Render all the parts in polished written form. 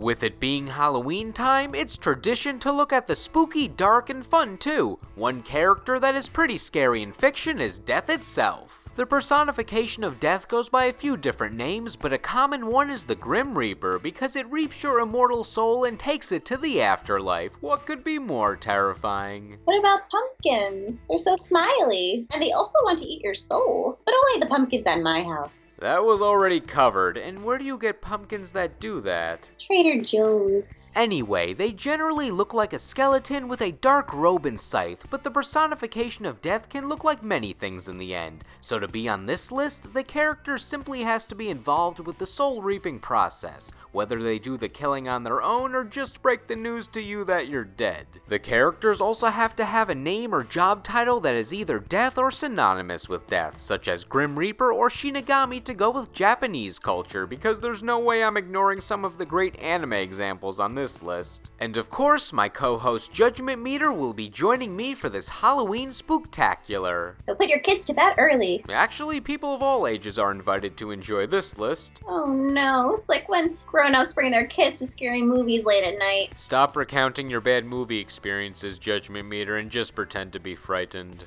With it being Halloween time, it's tradition to look at the spooky, dark, and fun too. One character that is pretty scary in fiction is Death itself. The personification of death goes by a few different names, but a common one is the Grim Reaper because it reaps your immortal soul and takes it to the afterlife. What could be more terrifying? What about pumpkins? They're so smiley, and they also want to eat your soul, but only the pumpkins at my house. That was already covered, and where do you get pumpkins that do that? Trader Joe's. Anyway, they generally look like a skeleton with a dark robe and scythe, but the personification of death can look like many things in the end. So to be on this list, the character simply has to be involved with the soul reaping process, whether they do the killing on their own or just break the news to you that you're dead. The characters also have to have a name or job title that is either death or synonymous with death, such as Grim Reaper or Shinigami to go with Japanese culture, because there's no way I'm ignoring some of the great anime examples on this list. And of course, my co-host Judgment Meter will be joining me for this Halloween spooktacular. So put your kids to bed early. Actually, people of all ages are invited to enjoy this list. Oh no, it's like when grown-ups bring their kids to scary movies late at night. Stop recounting your bad movie experiences, Judgment Meter, and just pretend to be frightened.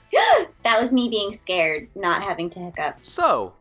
That was me being scared, not having to hiccup. So,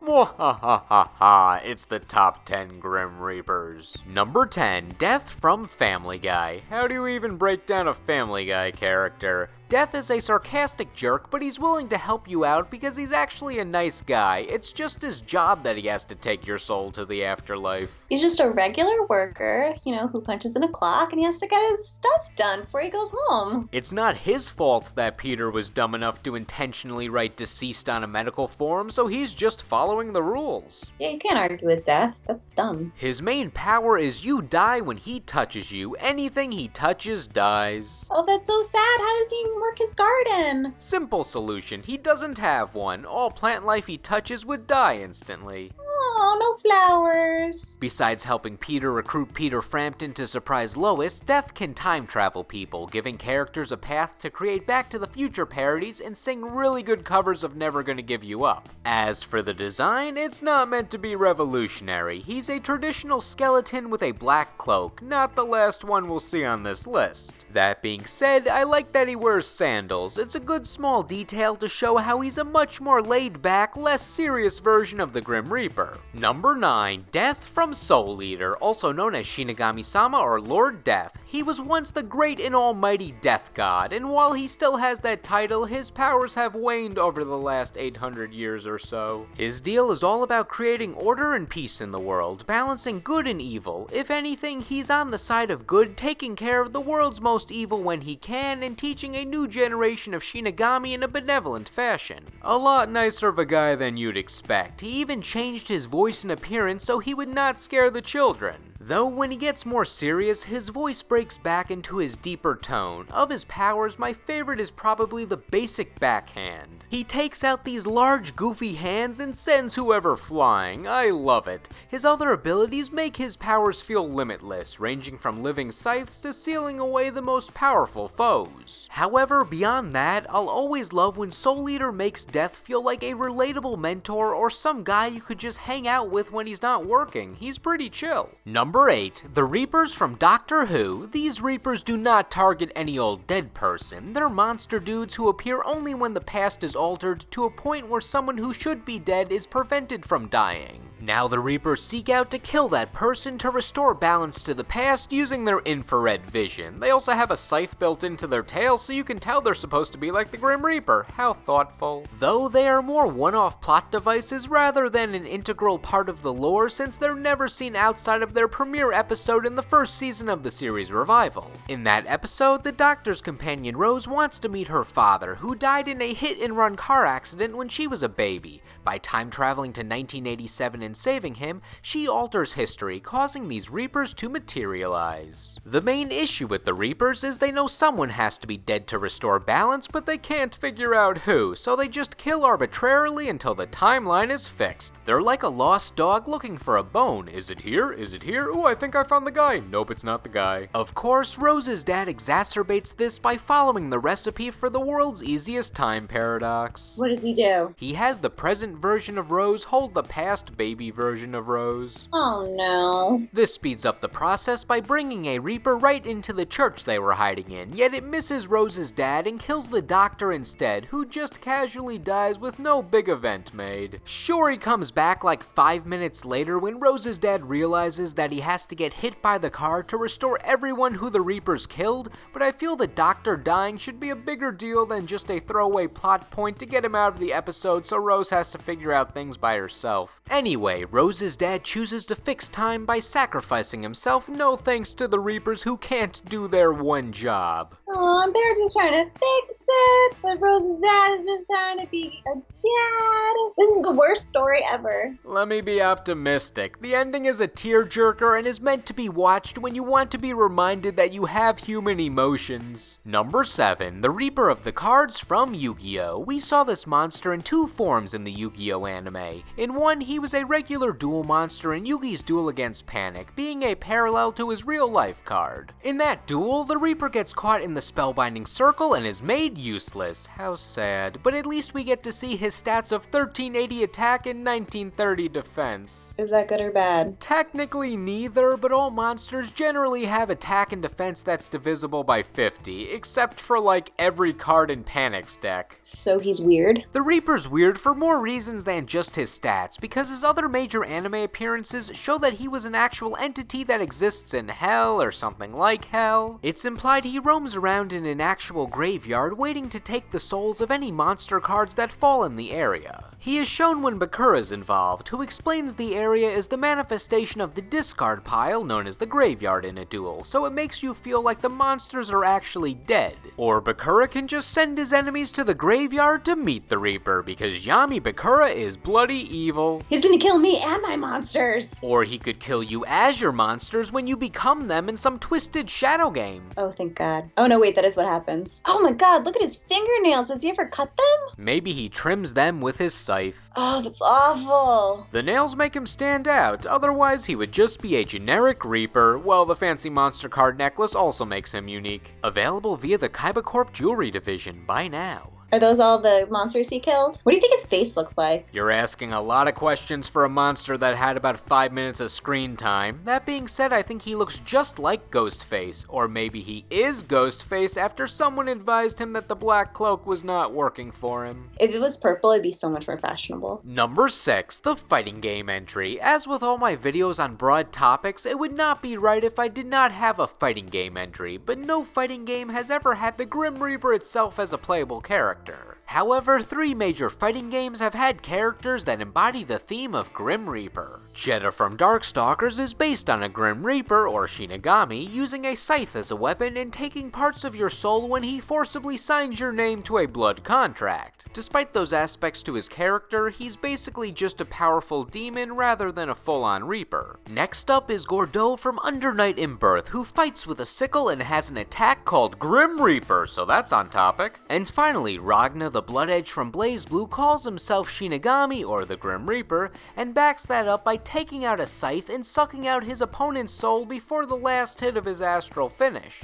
it's the top 10 Grim Reapers. Number 10, Death from Family Guy. How do you even break down a Family Guy character? Death is a sarcastic jerk, but he's willing to help you out because he's actually a nice guy. It's just his job that he has to take your soul to the afterlife. He's just a regular worker, who punches in a clock and he has to get his stuff done before he goes home. It's not his fault that Peter was dumb enough to intentionally write deceased on a medical form, so he's just following the rules. Yeah, you can't argue with death. That's dumb. His main power is you die when he touches you. Anything he touches dies. Oh, that's so sad. How does he work his garden? Simple solution, he doesn't have one. All plant life he touches would die instantly. Oh, no flowers. Besides helping Peter recruit Peter Frampton to surprise Lois, Death can time travel people, giving characters a path to create Back to the Future parodies and sing really good covers of Never Gonna Give You Up. As for the design, it's not meant to be revolutionary. He's a traditional skeleton with a black cloak, not the last one we'll see on this list. That being said, I like that he wears sandals. It's a good small detail to show how he's a much more laid-back, less serious version of the Grim Reaper. Number 9, Death from Soul Eater, also known as Shinigami-sama or Lord Death. He was once the great and almighty death god, and while he still has that title, his powers have waned over the last 800 years or so. His deal is all about creating order and peace in the world, balancing good and evil. If anything, he's on the side of good, taking care of the world's most evil when he can, and teaching a new generation of Shinigami in a benevolent fashion. A lot nicer of a guy than you'd expect. He even changed his voice and appearance so he would not scare the children. Though when he gets more serious, his voice breaks back into his deeper tone. Of his powers, my favorite is probably the basic backhand. He takes out these large goofy hands and sends whoever flying. I love it. His other abilities make his powers feel limitless, ranging from living scythes to sealing away the most powerful foes. However, beyond that, I'll always love when Soul Eater makes Death feel like a relatable mentor or some guy you could just hang out with when he's not working. He's pretty chill. Number 8, the Reapers from Doctor Who. These Reapers do not target any old dead person. They're monster dudes who appear only when the past is altered to a point where someone who should be dead is prevented from dying. Now the Reapers seek out to kill that person to restore balance to the past using their infrared vision. They also have a scythe built into their tail so you can tell they're supposed to be like the Grim Reaper. How thoughtful. Though they are more one-off plot devices rather than an integral part of the lore, since they're never seen outside of their premiere episode in the first season of the series revival. In that episode, the Doctor's companion Rose wants to meet her father, who died in a hit-and-run car accident when she was a baby. By time traveling to 1987 and saving him, she alters history, causing these Reapers to materialize. The main issue with the Reapers is they know someone has to be dead to restore balance, but they can't figure out who, so they just kill arbitrarily until the timeline is fixed. They're like a lost dog looking for a bone. Is it here? Is it here? Oh, I think I found the guy. Nope, it's not the guy. Of course, Rose's dad exacerbates this by following the recipe for the world's easiest time paradox. What does he do? He has the present version of Rose hold the past baby baby version of Rose. Oh no. This speeds up the process by bringing a Reaper right into the church they were hiding in, yet it misses Rose's dad and kills the doctor instead, who just casually dies with no big event made. Sure, he comes back like 5 minutes later when Rose's dad realizes that he has to get hit by the car to restore everyone who the Reapers killed, but I feel the doctor dying should be a bigger deal than just a throwaway plot point to get him out of the episode so Rose has to figure out things by herself. Anyway, Rose's dad chooses to fix time by sacrificing himself, no thanks to the Reapers who can't do their one job. Aw, they're just trying to fix it, but Rose's dad is just trying to be a dad. This is the worst story ever. Let me be optimistic. The ending is a tearjerker and is meant to be watched when you want to be reminded that you have human emotions. Number 7. The Reaper of the Cards from Yu-Gi-Oh! We saw this monster in 2 forms in the Yu-Gi-Oh! Anime. In one, he was a regular duel monster in Yugi's duel against Panic, being a parallel to his real-life card. In that duel, the Reaper gets caught in the spellbinding circle and is made useless. How sad. But at least we get to see his stats of 1380 attack and 1930 defense. Is that good or bad? Technically neither, but all monsters generally have attack and defense that's divisible by 50, except for like every card in Panic's deck. So he's weird? The Reaper's weird for more reasons than just his stats, because his other major anime appearances show that he was an actual entity that exists in hell or something like hell. It's implied he roams around in an actual graveyard waiting to take the souls of any monster cards that fall in the area. He is shown when Bakura's involved, who explains the area is the manifestation of the discard pile known as the graveyard in a duel, so it makes you feel like the monsters are actually dead. Or Bakura can just send his enemies to the graveyard to meet the Reaper, because Yami Bakura is bloody evil. He's gonna kill me and my monsters! Or he could kill you as your monsters when you become them in some twisted shadow game. Oh, thank God. Oh no, wait, that is what happens. Oh my God, look at his fingernails. Does he ever cut them? Maybe he trims them with his scythe. Oh, that's awful. The nails make him stand out, otherwise he would just be a generic Reaper, while the fancy monster card necklace also makes him unique. Available via the Kaiba Corp Jewelry Division. Buy now. Are those all the monsters he killed? What do you think his face looks like? You're asking a lot of questions for a monster that had about 5 minutes of screen time. That being said, I think he looks just like Ghostface, or maybe he is Ghostface after someone advised him that the black cloak was not working for him. If it was purple, it'd be so much more fashionable. Number 6, the fighting game entry. As with all my videos on broad topics, it would not be right if I did not have a fighting game entry, but no fighting game has ever had the Grim Reaper itself as a playable character. However, 3 major fighting games have had characters that embody the theme of Grim Reaper. Jedha from Darkstalkers is based on a Grim Reaper, or Shinigami, using a scythe as a weapon and taking parts of your soul when he forcibly signs your name to a blood contract. Despite those aspects to his character, he's basically just a powerful demon rather than a full-on Reaper. Next up is Gordeau from Under Night in Birth, who fights with a sickle and has an attack called Grim Reaper, so that's on topic. And finally, Ragna the Blood Edge from BlazBlue calls himself Shinigami, or the Grim Reaper, and backs that up by taking out a scythe and sucking out his opponent's soul before the last hit of his astral finish.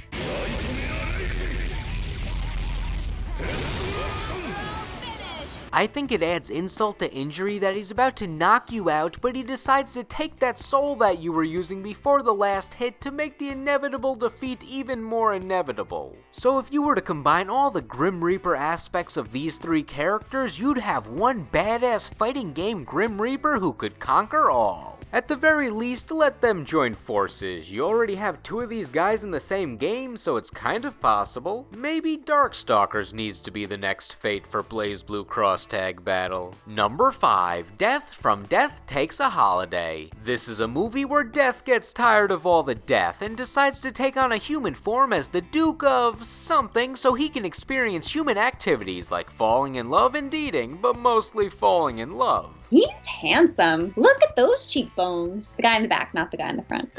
I think it adds insult to injury that he's about to knock you out, but he decides to take that soul that you were using before the last hit to make the inevitable defeat even more inevitable. So if you were to combine all the Grim Reaper aspects of these 3 characters, you'd have one badass fighting game Grim Reaper who could conquer all. At the very least, let them join forces. You already have 2 of these guys in the same game, so it's kind of possible. Maybe Darkstalkers needs to be the next fate for BlazBlue Cross Tag Battle. Number 5, Death from Death Takes a Holiday. This is a movie where Death gets tired of all the death and decides to take on a human form as the Duke of something so he can experience human activities like falling in love and eating, but mostly falling in love. He's handsome. Look at those cheekbones. The guy in the back, not the guy in the front.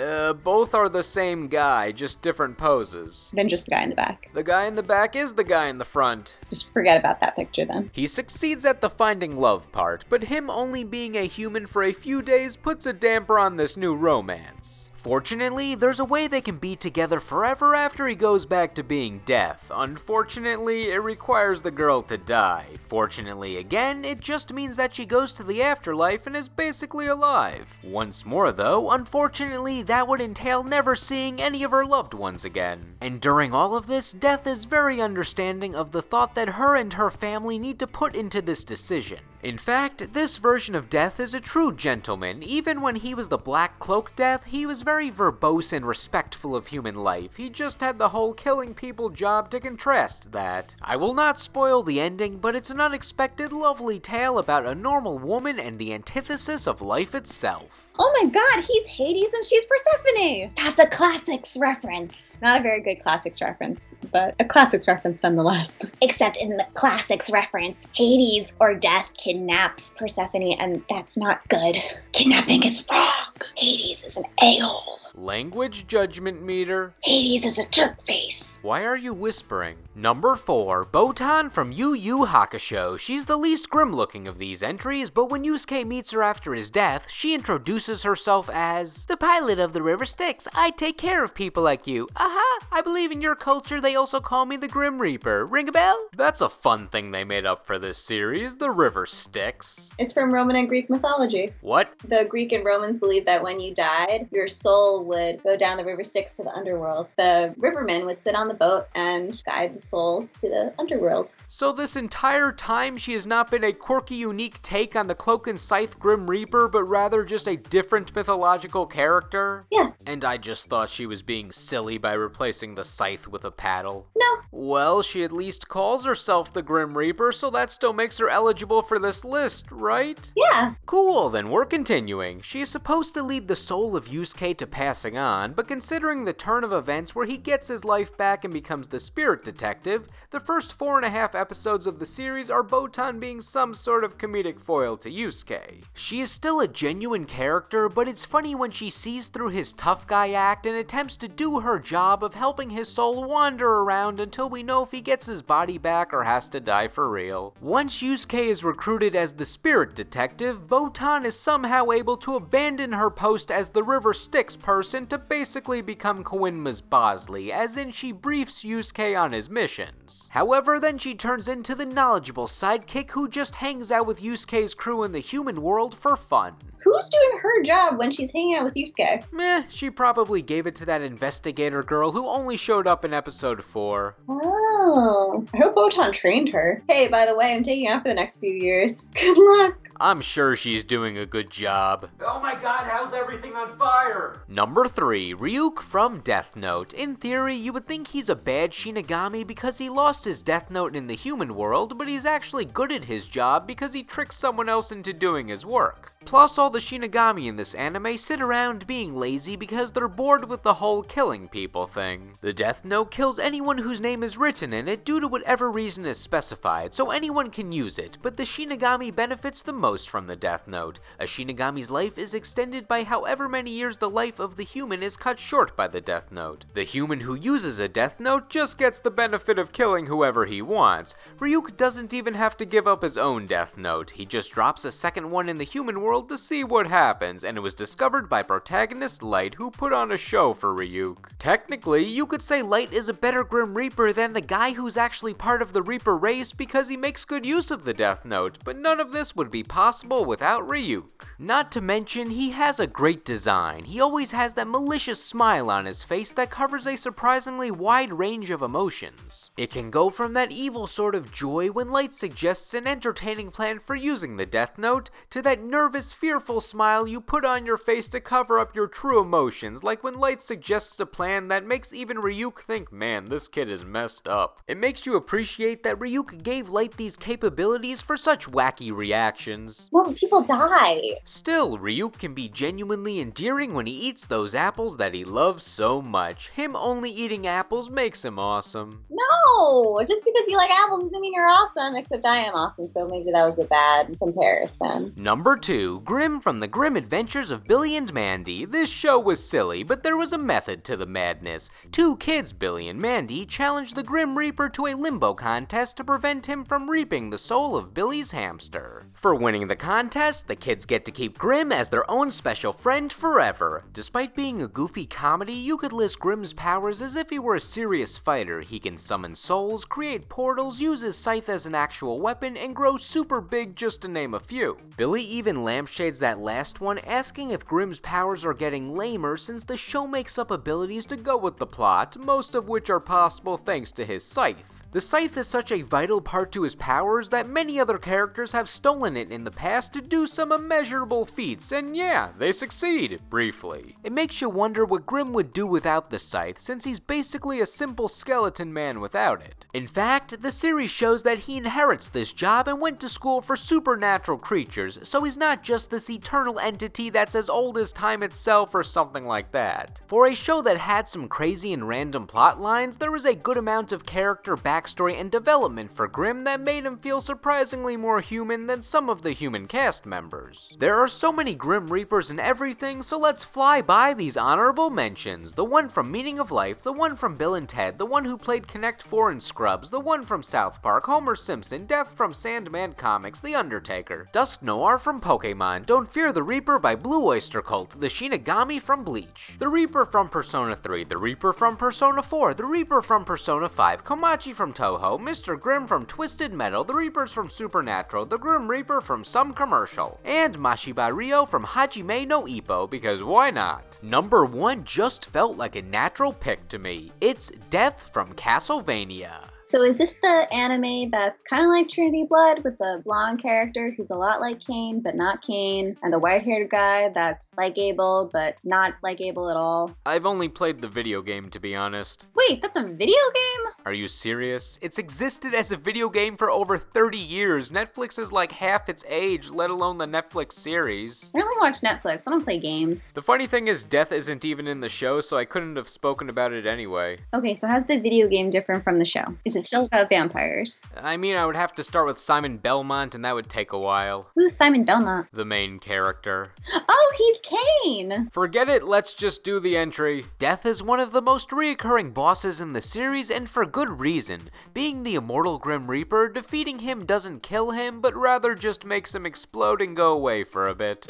Both are the same guy, just different poses. Then just the guy in the back. The guy in the back is the guy in the front. Just forget about that picture then. He succeeds at the finding love part, but him only being a human for a few days puts a damper on this new romance. Fortunately, there's a way they can be together forever after he goes back to being Death. Unfortunately, it requires the girl to die. Fortunately again, it just means that she goes to the afterlife and is basically alive. Once more though, unfortunately, that would entail never seeing any of her loved ones again. And during all of this, Death is very understanding of the thought that her and her family need to put into this decision. In fact, this version of Death is a true gentleman. Even when he was the Black Cloak Death, he was very verbose and respectful of human life. He just had the whole killing people job to contrast that. I will not spoil the ending, but it's an unexpected, lovely tale about a normal woman and the antithesis of life itself. Oh my god, he's Hades and she's Persephone! That's a classics reference. Not a very good classics reference, but a classics reference nonetheless. Except in the classics reference, Hades or Death kidnaps Persephone, and that's not good. Kidnapping is wrong. Hades is an a-hole. Language judgment meter. Hades is a jerk face. Why are you whispering? Number 4, Botan from Yu Yu Hakusho. She's the least grim looking of these entries, but when Yusuke meets her after his death, she introduces herself as the pilot of the River Styx. I take care of people like you. Aha! I believe in your culture they also call me the Grim Reaper. Ring a bell? That's a fun thing they made up for this series, the River Styx. It's from Roman and Greek mythology. What? The Greek and Romans believed that when you died, your soul would go down the River Styx to the underworld. The rivermen would sit on the boat and guide the soul to the underworld. So this entire time she has not been a quirky, unique take on the Cloak and Scythe Grim Reaper, but rather just a different mythological character? Yeah. And I just thought she was being silly by replacing the scythe with a paddle. No. Well, she at least calls herself the Grim Reaper, so that still makes her eligible for this list, right? Yeah. Cool, then we're continuing. She is supposed to lead the soul of Yusuke to passing on, but considering the turn of events where he gets his life back and becomes the spirit detective, the first 4.5 episodes of the series are Botan being some sort of comedic foil to Yusuke. She is still a genuine character, but it's funny when she sees through his tough guy act and attempts to do her job of helping his soul wander around until we know if he gets his body back or has to die for real. Once Yusuke is recruited as the spirit detective, Botan is somehow able to abandon her post as the River Styx person to basically become Koenma's Bosley, as in she briefs Yusuke on his missions. However, then she turns into the knowledgeable sidekick who just hangs out with Yusuke's crew in the human world for fun. Who's doing her job when she's hanging out with Yusuke? Meh, she probably gave it to that investigator girl who only showed up in episode 4. Oh, I hope Botan trained her. Hey, by the way, I'm taking off for the next few years. Good luck. I'm sure she's doing a good job. Oh my god, how's everything on fire? Number 3, Ryuk from Death Note. In theory, you would think he's a bad Shinigami because he lost his Death Note in the human world, but he's actually good at his job because he tricks someone else into doing his work. Plus, all the Shinigami in this anime sit around being lazy because they're bored with the whole killing people thing. The Death Note kills anyone whose name is written in it due to whatever reason is specified, so anyone can use it, but the Shinigami benefits the most from the Death Note. A Shinigami's life is extended by however many years the life of the human is cut short by the Death Note. The human who uses a Death Note just gets the benefit of killing whoever he wants. Ryuk doesn't even have to give up his own Death Note. He just drops a second one in the human world to see what happens, and it was discovered by protagonist Light, who put on a show for Ryuk. Technically, you could say Light is a better Grim Reaper than the guy who's actually part of the Reaper race because he makes good use of the Death Note, but none of this would be possible without Ryuk. Not to mention, he has a great design. He always has that malicious smile on his face that covers a surprisingly wide range of emotions. It can go from that evil sort of joy when Light suggests an entertaining plan for using the Death Note, to that nervous, fearful smile you put on your face to cover up your true emotions, like when Light suggests a plan that makes even Ryuk think, man, this kid is messed up. It makes you appreciate that Ryuk gave Light these capabilities for such wacky reactions. Well, people die. Still, Ryuk can be genuinely endearing when he eats those apples that he loves so much. Him only eating apples makes him awesome. No, No! Just because you like apples doesn't mean you're awesome, except I am awesome, so maybe that was a bad comparison. Number 2, Grimm from the Grim Adventures of Billy and Mandy. This show was silly, but there was a method to the madness. 2 kids, Billy and Mandy, challenged the Grim Reaper to a limbo contest to prevent him from reaping the soul of Billy's hamster. For winning the contest, the kids get to keep Grimm as their own special friend forever. Despite being a goofy comedy, you could list Grimm's powers as if he were a serious fighter. He can summon souls, create portals, use his scythe as an actual weapon, and grow super big, just to name a few. Billy even lampshades that last one, asking if Grimm's powers are getting lamer since the show makes up abilities to go with the plot, most of which are possible thanks to his scythe. The scythe is such a vital part to his powers that many other characters have stolen it in the past to do some immeasurable feats, and yeah, they succeed, briefly. It makes you wonder what Grimm would do without the scythe, since he's basically a simple skeleton man without it. In fact, the series shows that he inherits this job and went to school for supernatural creatures, so he's not just this eternal entity that's as old as time itself or something like that. For a show that had some crazy and random plot lines, there was a good amount of character backstory and development for Grimm that made him feel surprisingly more human than some of the human cast members. There are so many Grim Reapers and everything, so let's fly by these honorable mentions. The one from Meaning of Life, the one from Bill and Ted, the one who played Connect 4 in Scrubs, the one from South Park, Homer Simpson, Death from Sandman Comics, The Undertaker, Dusk Noir from Pokemon, Don't Fear the Reaper by Blue Oyster Cult, the Shinigami from Bleach, the Reaper from Persona 3, the Reaper from Persona 4, the Reaper from Persona 5, Komachi from Toho, Mr. Grimm from Twisted Metal, the Reapers from Supernatural, the Grim Reaper from some commercial, and Mashiba Ryo from Hajime no Ippo, because why not? Number 1 just felt like a natural pick to me. It's Death from Castlevania. So is this the anime that's kind of like Trinity Blood with the blonde character who's a lot like Kane but not Kane, and the white-haired guy that's like Abel but not like Abel at all? I've only played the video game, to be honest. Wait, that's a video game? Are you serious? It's existed as a video game for over 30 years. Netflix is like half its age, let alone the Netflix series. I only watch Netflix, I don't play games. The funny thing is, Death isn't even in the show, so I couldn't have spoken about it anyway. Okay, so how's the video game different from the show? Is it still about vampires? I mean, I would have to start with Simon Belmont, and that would take a while. Who's Simon Belmont? The main character. Oh, he's Kane! Forget it, let's just do the entry. Death is one of the most reoccurring bosses in the series, and for good reason. Being the immortal Grim Reaper, defeating him doesn't kill him, but rather just makes him explode and go away for a bit.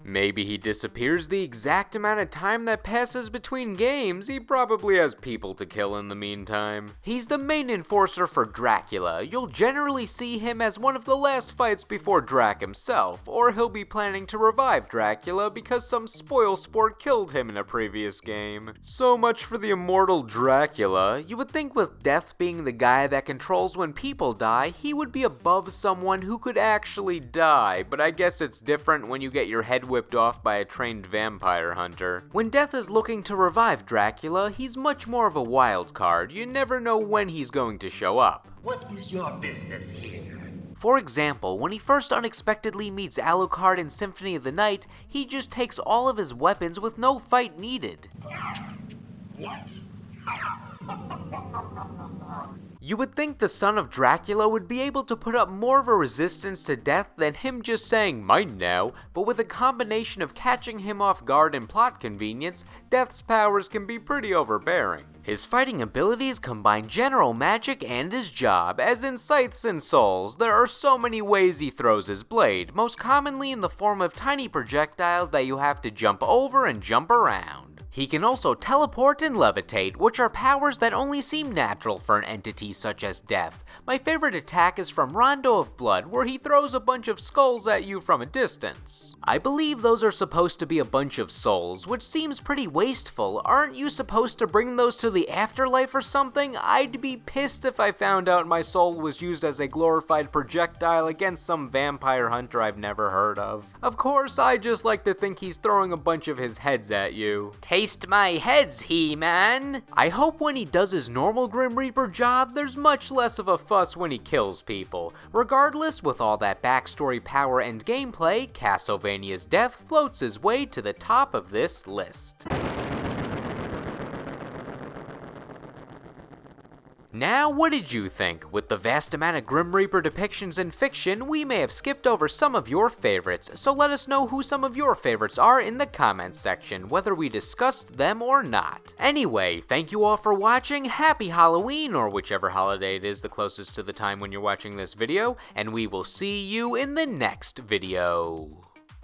Maybe he disappears the exact amount of time that passes between games. He probably has people to kill in the meantime. He's the main enforcer for Dracula. You'll generally see him as one of the last fights before Drac himself, or he'll be planning to revive Dracula because some spoil sport killed him in a previous game. So much for the immortal Dracula. You would think with Death being the guy that controls when people die, he would be above someone who could actually die, but I guess it's different when you get your head whipped off by a trained vampire hunter. When Death is looking to revive Dracula, he's much more of a wild card. You never know when he's going to show up. What is your business here? For example, when he first unexpectedly meets Alucard in Symphony of the Night, he just takes all of his weapons with no fight needed. What? You would think the son of Dracula would be able to put up more of a resistance to Death than him just saying mine now, but with a combination of catching him off guard and plot convenience, Death's powers can be pretty overbearing. His fighting abilities combine general magic and his job, as in scythes and souls. There are so many ways he throws his blade, most commonly in the form of tiny projectiles that you have to jump over and jump around. He can also teleport and levitate, which are powers that only seem natural for an entity such as Death. My favorite attack is from Rondo of Blood, where he throws a bunch of skulls at you from a distance. I believe those are supposed to be a bunch of souls, which seems pretty wasteful. Aren't you supposed to bring those to the afterlife or something? I'd be pissed if I found out my soul was used as a glorified projectile against some vampire hunter I've never heard of. Of course, I just like to think he's throwing a bunch of his heads at you. Taste my heads, He-Man! I hope when he does his normal Grim Reaper job, there's much less of a fuss when he kills people. Regardless, with all that backstory, power, and gameplay, Castlevania's Death floats his way to the top of this list. Now, what did you think? With the vast amount of Grim Reaper depictions in fiction, we may have skipped over some of your favorites, so let us know who some of your favorites are in the comments section, whether we discussed them or not. Anyway, thank you all for watching, happy Halloween, or whichever holiday it is the closest to the time when you're watching this video, and we will see you in the next video.